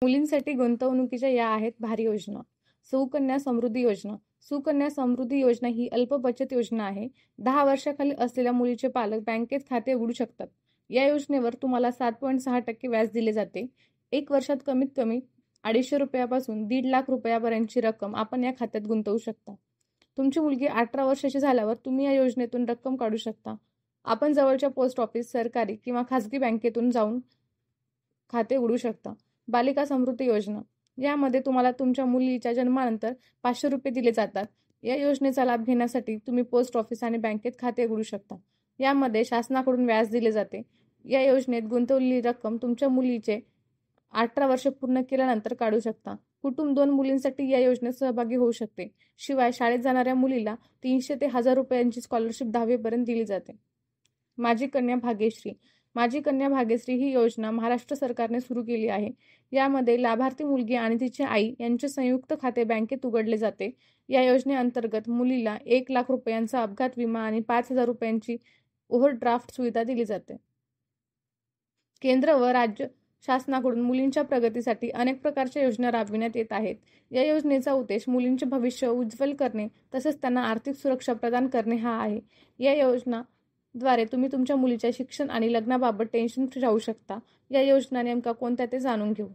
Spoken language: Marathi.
मुलींसाठी गुंतवणुकीच्या या आहेत भारी योजना. सुकन्या समृद्धी योजना. सुकन्या समृद्धी योजना ही अल्प बचत योजना आहे. 10 वर्षाखाली असलेल्या मुलीचे पालक बँकेत खाते उघडू शकतात. या योजनेवर तुम्हाला 7.6% व्याज दिले जाते. 1 वर्षात कमीत कमी ₹250 पासून ₹1,50,000 रक्कम आपण या खात्यात गुंतवू शकता. तुमची मुलगी 18 वर्षाची झाल्यावर तुम्ही या योजनेतून रक्कम काढू शकता. आपण जवळच्या पोस्ट ऑफिस, सरकारी किंवा खासगी बँकेतून जाऊन खाते उघडू शकता. बालिका समृद्धी योजना. यामध्ये तुम्हाला तुमच्या मुलीच्या जन्मानंतर ₹500 दिले जातात. या योजनेचा लाभ घेण्यासाठी तुम्ही पोस्ट ऑफिस आणि बँकेत खाते उघडू शकता. यामध्ये शासनाकडून व्याज दिले जाते. या योजनेत गुंतवलेली रक्कम तुमच्या मुलीचे 18 वर्ष पूर्ण केल्यानंतर काढू शकता. कुटुंब 2 मुलींसाठी या योजनेत सहभागी होऊ शकते. शिवाय शाळेत जाणाऱ्या मुलीला 300 ते ₹1000 स्कॉलरशिप 10वी पर्यंत दिली जाते. माझी कन्या भाग्यश्री. माझी कन्या भाग्यश्री ही योजना महाराष्ट्र सरकारने सुरू केली आहे. यामध्ये लाभार्थी मुलगी आणि तिची आई यांचे संयुक्त खाते बँकेत उघडले जाते. या योजनेअंतर्गत मुलीला ₹1,00,000 अपघात विमा आणि ₹5,000 ओव्हरड्राफ्ट सुविधा दिली जाते. केंद्र व राज्य शासनाकडून मुलींच्या प्रगतीसाठी अनेक प्रकारच्या योजना राबविण्यात येत आहेत. या योजनेचा उद्देश मुलींचे भविष्य उज्ज्वल करणे तसेच त्यांना आर्थिक सुरक्षा प्रदान करणे हा आहे. या योजनाद्वारे तुम्ही तुमच्या मुलीच्या शिक्षण आणि लग्नाबाबत टेन्शन फ्री राहू शकता. या योजना नेमका कोणत्या ते जाणून घेऊ.